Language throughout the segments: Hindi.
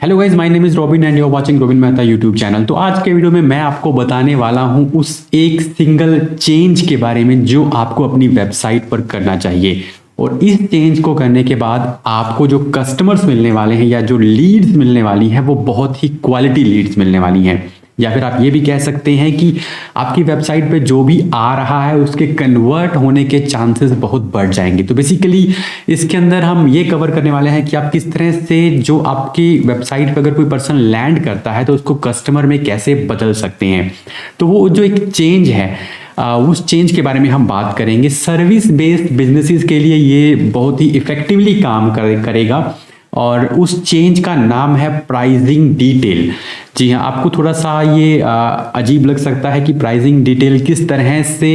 Hello guys, my name is Robin and you are watching Robin Mehta YouTube channel. तो आज के वीडियो में मैं आपको बताने वाला हूं उस एक सिंगल चेंज के बारे में जो आपको अपनी वेबसाइट पर करना चाहिए। और इस चेंज को करने के बाद आपको जो कस्टमर्स मिलने वाले हैं या जो लीड्स मिलने वाली हैं वो बहुत ही क्वालिटी लीड्स मिलने वाली हैं। या फिर आप ये भी कह सकते हैं कि आपकी वेबसाइट पे जो भी आ रहा है उसके कन्वर्ट होने के चांसेस बहुत बढ़ जाएंगे। तो बेसिकली इसके अंदर हम ये कवर करने वाले हैं कि आप किस तरह से जो आपकी वेबसाइट पे अगर कोई पर्सन लैंड करता है तो उसको कस्टमर में कैसे बदल सकते हैं। तो वो जो एक चेंज है उस चेंज के बारे में हम बात करेंगे। सर्विस बेस्ड बिजनेसेस के लिए ये बहुत ही इफेक्टिवली काम करेगा और उस चेंज का नाम है प्राइसिंग डिटेल। जी हाँ, आपको थोड़ा सा ये अजीब लग सकता है कि प्राइसिंग डिटेल किस तरह से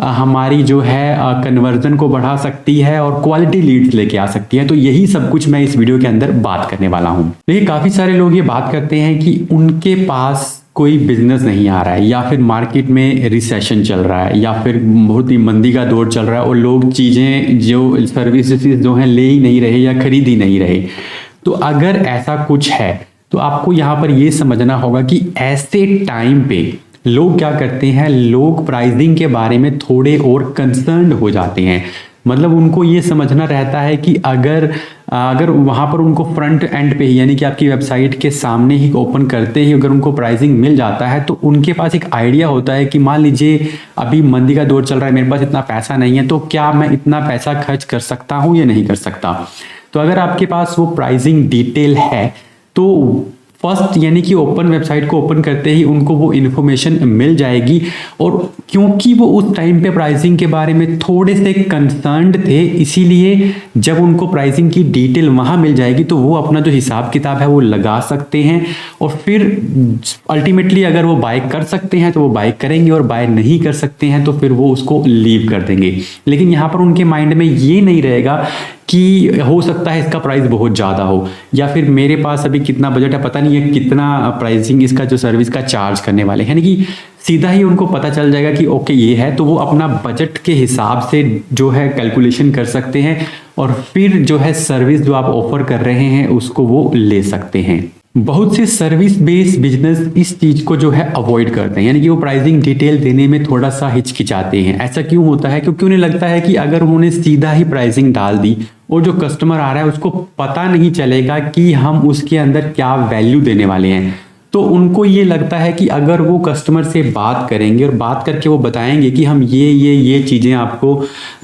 हमारी जो है कन्वर्जन को बढ़ा सकती है और क्वालिटी लीड्स लेके आ सकती है। तो यही सब कुछ मैं इस वीडियो के अंदर बात करने वाला हूँ। देखिए, काफ़ी सारे लोग ये बात करते हैं कि उनके पास कोई बिजनेस नहीं आ रहा है या फिर मार्केट में रिसेशन चल रहा है या फिर बहुत ही मंदी का दौर चल रहा है और लोग चीज़ें जो सर्विसेज जो हैं ले ही नहीं रहे या खरीद ही नहीं रहे। तो अगर ऐसा कुछ है तो आपको यहाँ पर ये समझना होगा कि ऐसे टाइम पे लोग क्या करते हैं, लोग प्राइसिंग के बारे में थोड़े और कंसर्न्ड हो जाते हैं। मतलब उनको ये समझना रहता है कि अगर वहाँ पर उनको फ्रंट एंड पे ही यानी कि आपकी वेबसाइट के सामने ही ओपन करते ही अगर उनको प्राइसिंग मिल जाता है तो उनके पास एक आइडिया होता है कि मान लीजिए अभी मंदी का दौर चल रहा है, मेरे पास इतना पैसा नहीं है, तो क्या मैं इतना पैसा खर्च कर सकता हूँ या नहीं कर सकता। तो अगर आपके पास वो प्राइसिंग डिटेल है तो फर्स्ट यानी कि ओपन वेबसाइट को ओपन करते ही उनको वो इन्फॉर्मेशन मिल जाएगी। और क्योंकि वो उस टाइम पे प्राइसिंग के बारे में थोड़े से कंसर्न्ड थे, इसीलिए जब उनको प्राइसिंग की डिटेल वहाँ मिल जाएगी तो वो अपना जो हिसाब किताब है वो लगा सकते हैं और फिर अल्टीमेटली अगर वो बाय कर सकते हैं तो वो बाय करेंगे और बाय नहीं कर सकते हैं तो फिर वो उसको लीव कर देंगे। लेकिन यहाँ पर उनके माइंड में ये नहीं रहेगा कि हो सकता है इसका प्राइस बहुत ज़्यादा हो या फिर मेरे पास अभी कितना बजट है, पता नहीं है कितना प्राइसिंग इसका जो सर्विस का चार्ज करने वाले हैं। यानी कि सीधा ही उनको पता चल जाएगा कि ओके ये है, तो वो अपना बजट के हिसाब से जो है कैलकुलेशन कर सकते हैं और फिर जो है सर्विस जो आप ऑफर कर रहे हैं उसको वो ले सकते हैं। बहुत से सर्विस बेस्ड बिजनेस इस चीज को जो है अवॉइड करते हैं, यानी कि वो प्राइसिंग डिटेल देने में थोड़ा सा हिचकिचाते हैं। ऐसा क्यों होता है? क्योंकि उन्हें लगता है कि अगर उन्होंने सीधा ही प्राइसिंग डाल दी और जो कस्टमर आ रहा है उसको पता नहीं चलेगा कि हम उसके अंदर क्या वैल्यू देने वाले हैं। तो उनको ये लगता है कि अगर वो कस्टमर से बात करेंगे और बात करके वो बताएंगे कि हम ये चीज़ें आपको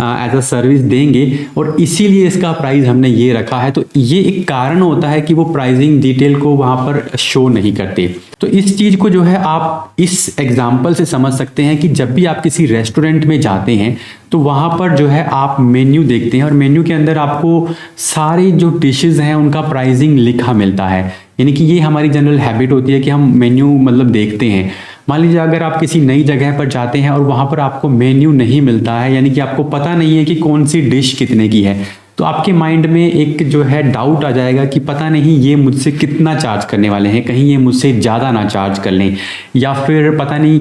एज अ सर्विस देंगे और इसीलिए इसका प्राइस हमने ये रखा है, तो ये एक कारण होता है कि वो प्राइसिंग डिटेल को वहाँ पर शो नहीं करते। तो इस चीज़ को जो है आप इस एग्जाम्पल से समझ सकते हैं कि जब भी आप किसी रेस्टोरेंट में जाते हैं तो वहाँ पर जो है आप मेन्यू देखते हैं और मेन्यू के अंदर आपको सारी जो डिशेस हैं उनका प्राइसिंग लिखा मिलता है। यानी कि ये हमारी जनरल हैबिट होती है कि हम मेन्यू मतलब देखते हैं। मान लीजिए अगर आप किसी नई जगह पर जाते हैं और वहाँ पर आपको मेन्यू नहीं मिलता है, यानी कि आपको पता नहीं है कि कौन सी डिश कितने की है, तो आपके माइंड में एक जो है डाउट आ जाएगा कि पता नहीं ये मुझसे कितना चार्ज करने वाले हैं, कहीं ये मुझसे ज़्यादा ना चार्ज कर लें, या फिर पता नहीं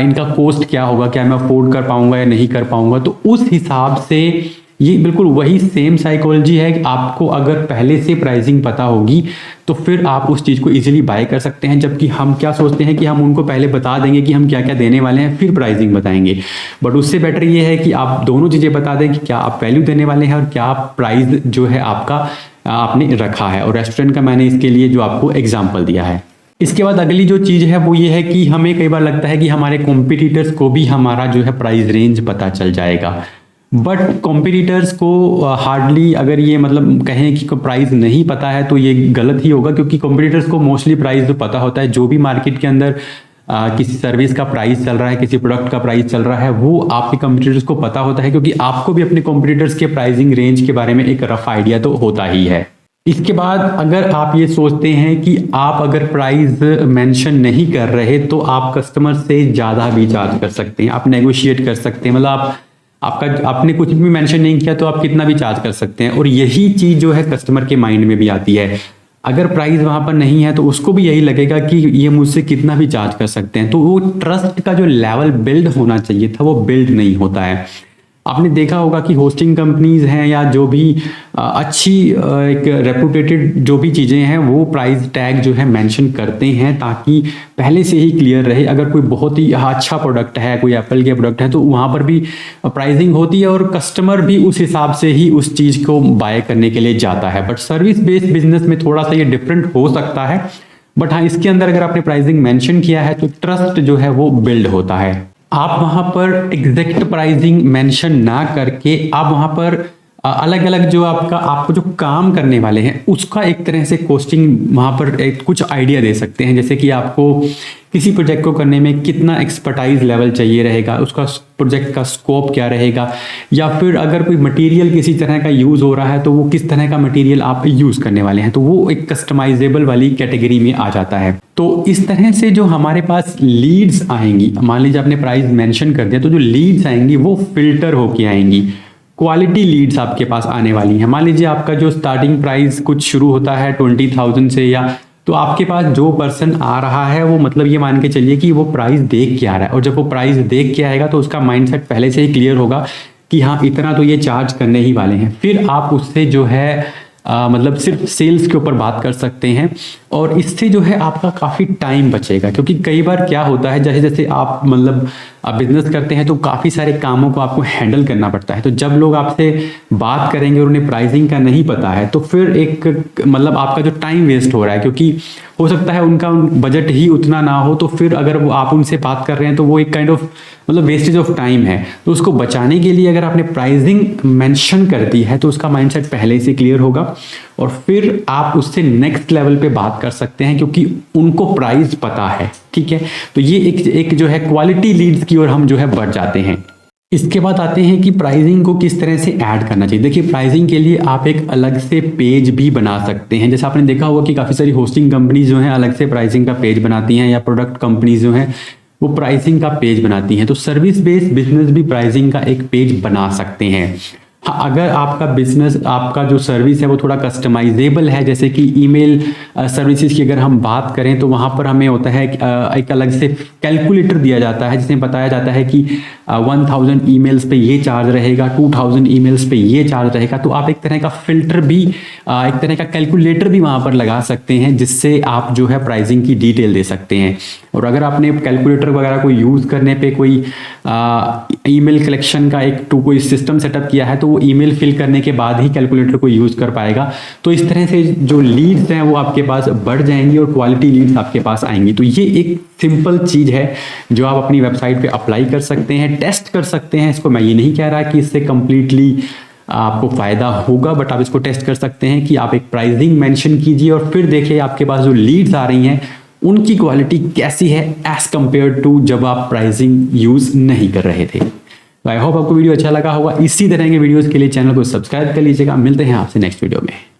इनका कॉस्ट क्या होगा, क्या मैं अफोर्ड कर पाऊंगा या नहीं कर पाऊंगा। तो उस हिसाब से ये बिल्कुल वही सेम साइकोलॉजी है कि आपको अगर पहले से प्राइसिंग पता होगी तो फिर आप उस चीज़ को इजीली बाय कर सकते हैं। जबकि हम क्या सोचते हैं कि हम उनको पहले बता देंगे कि हम क्या क्या देने वाले हैं फिर प्राइसिंग बताएंगे, बट उससे बेटर ये है कि आप दोनों चीज़ें बता दें कि क्या आप वैल्यू देने वाले हैं और क्या प्राइस जो है आपका आपने रखा है। और रेस्टोरेंट का मैंने इसके लिए जो आपको एग्जाम्पल दिया है। इसके बाद अगली जो चीज़ है वो ये है कि हमें कई बार लगता है कि हमारे कॉम्पिटिटर्स को भी हमारा जो है प्राइस रेंज पता चल जाएगा, बट कॉम्पिटिटर्स को हार्डली अगर ये मतलब कहें कि प्राइस नहीं पता है तो ये गलत ही होगा, क्योंकि कॉम्पिटिटर्स को मोस्टली प्राइस जो पता होता है। जो भी मार्केट के अंदर किसी सर्विस का प्राइस चल रहा है, किसी प्रोडक्ट का प्राइस चल रहा है, वो आपके कॉम्पिटिटर्स को पता होता है, क्योंकि आपको भी अपने कॉम्पिटिटर्स के प्राइसिंग रेंज के बारे में एक रफ आइडिया तो होता ही है। इसके बाद अगर आप ये सोचते हैं कि आप अगर प्राइस मेंशन नहीं कर रहे तो आप कस्टमर से ज़्यादा भी चार्ज कर सकते हैं, आप नेगोशिएट कर सकते हैं। मतलब आपने कुछ भी मेंशन नहीं किया तो आप कितना भी चार्ज कर सकते हैं। और यही चीज़ जो है कस्टमर के माइंड में भी आती है। अगर प्राइस वहाँ पर नहीं है तो उसको भी यही लगेगा कि ये मुझसे कितना भी चार्ज कर सकते हैं। तो वो ट्रस्ट का जो लेवल बिल्ड होना चाहिए था वो बिल्ड नहीं होता है। आपने देखा होगा कि होस्टिंग कंपनीज हैं या जो भी अच्छी एक रेपुटेटेड जो भी चीज़ें हैं वो प्राइस टैग जो है मेंशन करते हैं, ताकि पहले से ही क्लियर रहे। अगर कोई बहुत ही अच्छा प्रोडक्ट है, कोई एप्पल के प्रोडक्ट है, तो वहाँ पर भी प्राइसिंग होती है और कस्टमर भी उस हिसाब से ही उस चीज़ को बाय करने के लिए जाता है। बट सर्विस बेस्ड बिजनेस में थोड़ा सा ये डिफरेंट हो सकता है, बट हाँ, इसके अंदर अगर आपने प्राइसिंग मेंशन किया है तो ट्रस्ट जो है वो बिल्ड होता है। आप वहां पर एग्जैक्ट प्राइसिंग मेंशन ना करके आप वहां पर अलग अलग जो आपको जो काम करने वाले हैं उसका एक तरह से कॉस्टिंग वहां पर एक कुछ आइडिया दे सकते हैं। जैसे कि आपको किसी प्रोजेक्ट को करने में कितना एक्सपर्टाइज लेवल चाहिए रहेगा, उसका प्रोजेक्ट का स्कोप क्या रहेगा, या फिर अगर कोई मटेरियल किसी तरह का यूज़ हो रहा है तो वो किस तरह का मटेरियल आप यूज़ करने वाले हैं, तो वो एक कस्टमाइजेबल वाली कैटेगरी में आ जाता है। तो इस तरह से जो हमारे पास लीड्स आएंगी, मान लीजिए आपने प्राइस मेंशन कर दिया, तो जो लीड्स आएंगी वो फिल्टर होके आएंगी, क्वालिटी लीड्स आपके पास आने वाली हैं। मान लीजिए आपका जो स्टार्टिंग प्राइस कुछ शुरू होता है 20,000 से, या तो आपके पास जो पर्सन आ रहा है वो मतलब ये मान के चलिए कि वो प्राइस देख के आ रहा है, और जब वो प्राइस देख के आएगा तो उसका माइंडसेट पहले से ही क्लियर होगा कि हाँ इतना तो ये चार्ज करने ही वाले हैं। फिर आप उससे जो है मतलब सिर्फ सेल्स के ऊपर बात कर सकते हैं, और इससे जो है आपका काफ़ी टाइम बचेगा। क्योंकि कई बार क्या होता है, जैसे जैसे आप मतलब बिजनेस करते हैं तो काफ़ी सारे कामों को आपको हैंडल करना पड़ता है। तो जब लोग आपसे बात करेंगे और उन्हें प्राइसिंग का नहीं पता है तो फिर एक मतलब आपका जो टाइम वेस्ट हो रहा है, क्योंकि हो सकता है उनका बजट ही उतना ना हो, तो फिर अगर वो आप उनसे बात कर रहे हैं तो वो एक काइंड ऑफ मतलब वेस्टेज ऑफ टाइम है। तो उसको बचाने के लिए अगर आपने प्राइसिंग मेंशन कर दी है तो उसका माइंडसेट पहले से क्लियर होगा, और फिर आप उससे नेक्स्ट लेवल पे बात कर सकते हैं क्योंकि उनको प्राइस पता है। ठीक है, तो ये एक जो है क्वालिटी लीड्स की ओर हम जो है बढ़ जाते हैं। इसके बाद आते हैं कि प्राइसिंग को किस तरह से ऐड करना चाहिए। देखिए, प्राइसिंग के लिए आप एक अलग से पेज भी बना सकते हैं। जैसे आपने देखा होगा कि काफ़ी सारी होस्टिंग कंपनीज जो हैं अलग से प्राइसिंग का पेज बनाती हैं, या प्रोडक्ट कंपनीज जो हैं वो प्राइसिंग का पेज बनाती हैं। तो सर्विस बेस्ड बिजनेस भी प्राइसिंग का एक पेज बना सकते हैं। हाँ, अगर आपका बिजनेस, आपका जो सर्विस है वो थोड़ा कस्टमाइजेबल है, जैसे कि ईमेल सर्विसेज की अगर हम बात करें तो वहाँ पर हमें होता है एक अलग से कैलकुलेटर दिया जाता है जिसमें बताया जाता है कि 1000 ईमेल्स पे ये चार्ज रहेगा, 2000 ईमेल्स पे ये चार्ज रहेगा। तो आप एक तरह का फिल्टर भी, एक तरह का कैलकुलेटर भी वहाँ पर लगा सकते हैं, जिससे आप जो है प्राइसिंग की डिटेल दे सकते हैं। और अगर आपने कैलकुलेटर वगैरह को यूज़ करने पे कोई ईमेल कलेक्शन का कोई सिस्टम सेटअप किया है तो वो ईमेल फिल करने के बाद ही कैलकुलेटर को यूज़ कर पाएगा। तो इस तरह से जो लीड्स हैं वो आपके पास बढ़ जाएंगी और क्वालिटी लीड्स आपके पास आएंगी। तो ये एक सिंपल चीज़ है जो आप अपनी वेबसाइट पे अप्लाई कर सकते हैं, टेस्ट कर सकते हैं इसको। मैं ये नहीं कह रहा कि इससे कंप्लीटली आपको फ़ायदा होगा, बट आप इसको टेस्ट कर सकते हैं कि आप एक प्राइसिंग मेंशन कीजिए और फिर देखिए आपके पास जो लीड्स आ रही हैं उनकी क्वालिटी कैसी है एज कंपेयर टू जब आप प्राइसिंग यूज़ नहीं कर रहे थे। आई होप आपको वीडियो अच्छा लगा होगा। इसी तरह के वीडियोस के लिए चैनल को सब्सक्राइब कर लीजिएगा। मिलते हैं आपसे नेक्स्ट वीडियो में।